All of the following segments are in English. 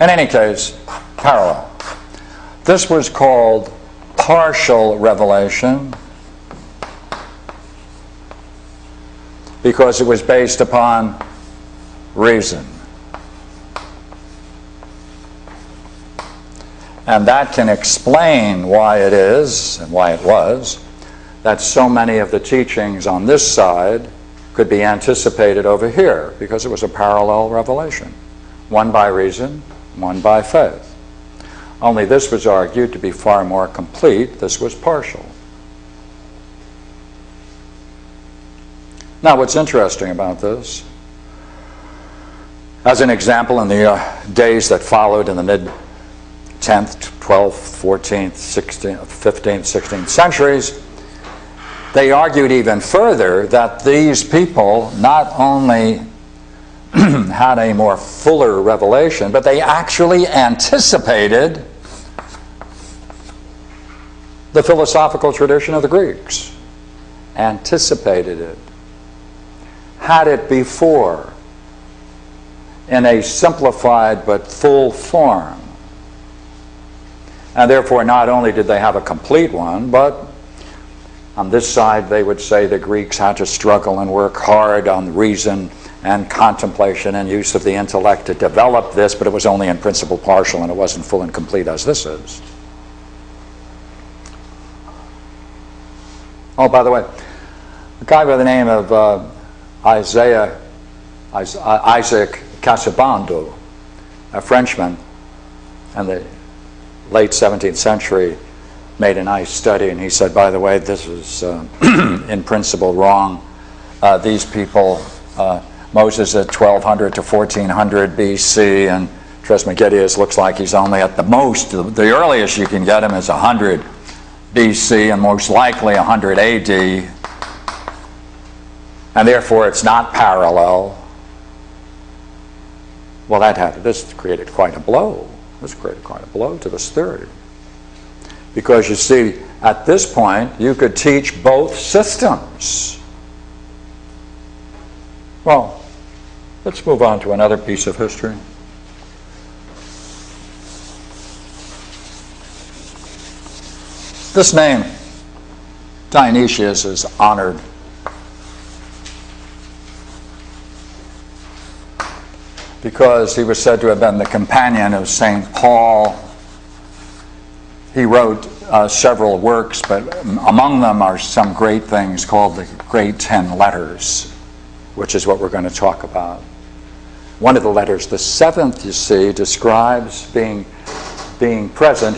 In any case, parallel. This was called partial revelation because it was based upon reason. And that can explain why it is, and why it was, that so many of the teachings on this side could be anticipated over here, because it was a parallel revelation. One by reason, one by faith. Only this was argued to be far more complete. This was partial. Now, what's interesting about this, as an example, in the days that followed in the mid-10th, 12th, 14th, 16th, 15th, 16th centuries, they argued even further that these people not only had a more fuller revelation, but they actually anticipated the philosophical tradition of the Greeks. Anticipated it. Had it before in a simplified but full form. And therefore, not only did they have a complete one, but on this side they would say the Greeks had to struggle and work hard on reason and contemplation and use of the intellect to develop this, but it was only in principle partial and it wasn't full and complete as this is. Oh, by the way, a guy by the name of Isaac Casaubon, a Frenchman in the late 17th century, made a nice study, and he said, by the way, this is in principle wrong. These people, Moses at 1200 to 1400 BC, and Trismegistus looks like he's only at the most, the earliest you can get him is 100 BC, and most likely 100 AD, and therefore it's not parallel. Well, this created quite a blow. This created quite a blow to this theory. Because you see, at this point, you could teach both systems. Well, let's move on to another piece of history. This name, Dionysius, is honored because he was said to have been the companion of St. Paul. He wrote several works, but among them are some great things called the Great 10 Letters, which is what we're going to talk about. One of the letters, the seventh, you see, describes his being present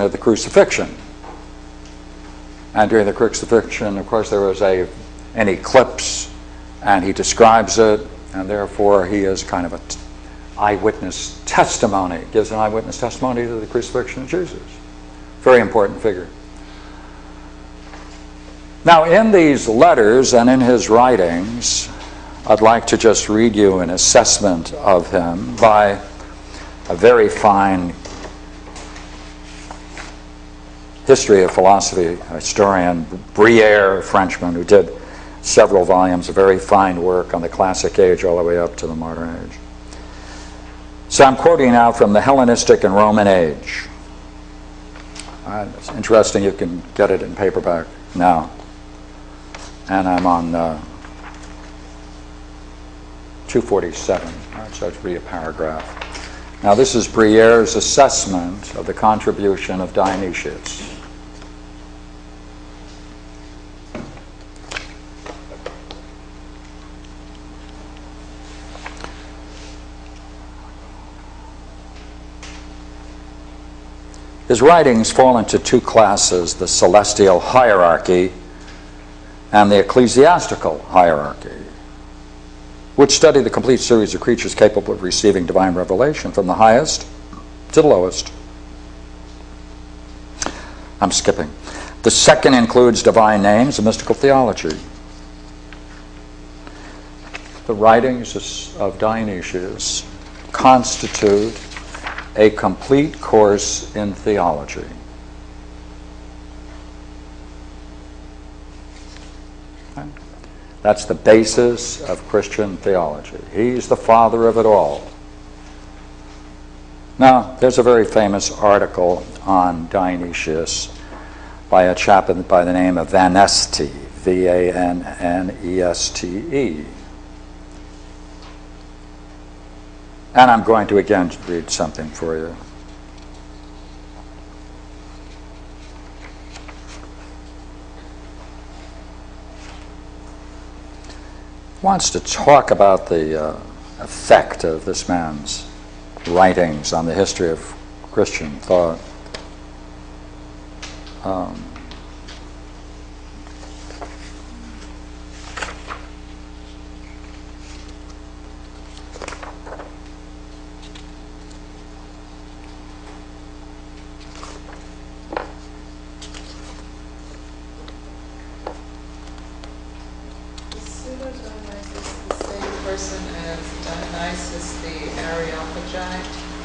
at the crucifixion. And during the crucifixion, of course, there was an eclipse, and he describes it, and therefore he is kind of an eyewitness testimony, gives an eyewitness testimony to the crucifixion of Jesus. Very important figure. Now, in these letters and in his writings, I'd like to just read you an assessment of him by a very fine history of philosophy historian, Brière, a Frenchman, who did several volumes of very fine work on the classic age all the way up to the modern age. So I'm quoting now from the Hellenistic and Roman age. It's interesting, you can get it in paperback now. And I'm on 247. All right, so let's read a paragraph. Now this is Brière's assessment of the contribution of Dionysius. His writings fall into two classes, the celestial hierarchy and the ecclesiastical hierarchy, which study the complete series of creatures capable of receiving divine revelation from the highest to the lowest. I'm skipping. The second includes divine names and mystical theology. The writings of Dionysius constitute a complete course in theology. Okay. That's the basis of Christian theology. He's the father of it all. Now, there's a very famous article on Dionysius by a chap by the name of Vaneste, V-A-N-N-E-S-T-E. And I'm going to again read something for you. He wants to talk about the effect of this man's writings on the history of Christian thought.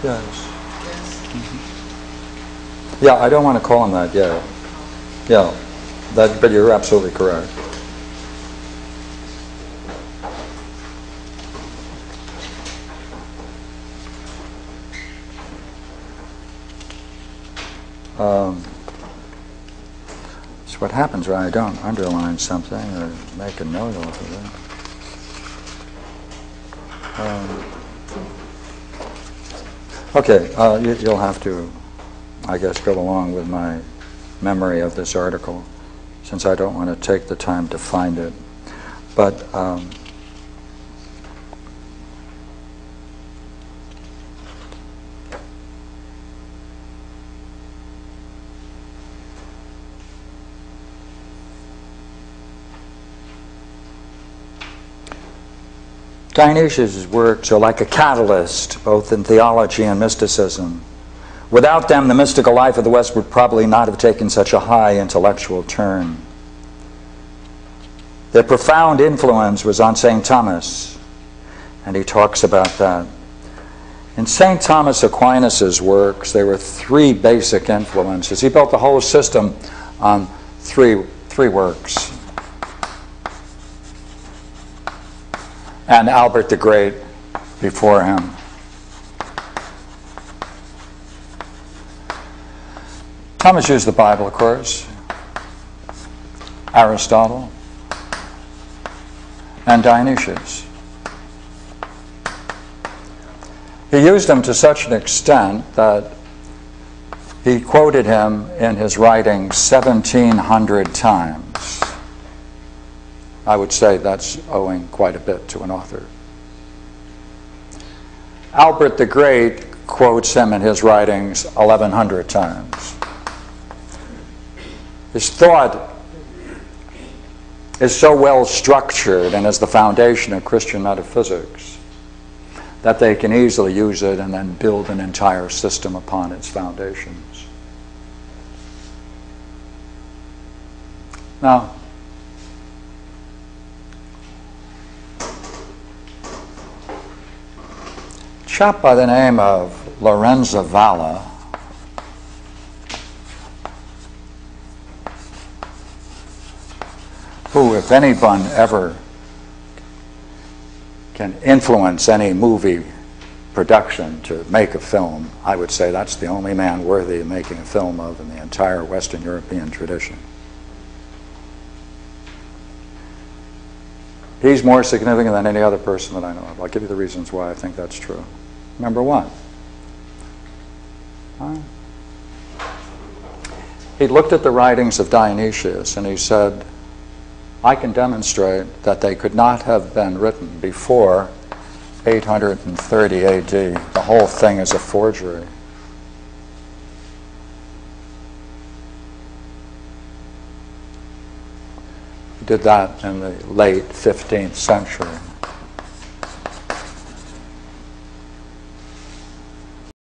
Yes. Mm-hmm. Yeah, I don't want to call him that yet. Yeah, but you're absolutely correct. So what happens when I don't underline something or make a note off of it? Okay, you'll have to, I guess, go along with my memory of this article, since I don't want to take the time to find it. But Dionysius' works are like a catalyst, both in theology and mysticism. Without them, the mystical life of the West would probably not have taken such a high intellectual turn. Their profound influence was on St. Thomas, and he talks about that. In St. Thomas Aquinas' works, there were three basic influences. He built the whole system on three works. And Albert the Great before him. Thomas used the Bible, of course, Aristotle, and Dionysius. He used them to such an extent that he quoted him in his writings 1,700 times. I would say that's owing quite a bit to an author. Albert the Great quotes him in his writings 1,100 times. His thought is so well structured and is the foundation of Christian metaphysics that they can easily use it and then build an entire system upon its foundations. Now, a chap by the name of Lorenzo Valla who, if anyone ever can influence any movie production to make a film, I would say that's the only man worthy of making a film of in the entire Western European tradition. He's more significant than any other person that I know of. I'll give you the reasons why I think that's true. Number one, he looked at the writings of Dionysius and he said, I can demonstrate that they could not have been written before 830 AD. The whole thing is a forgery. He did that in the late 15th century.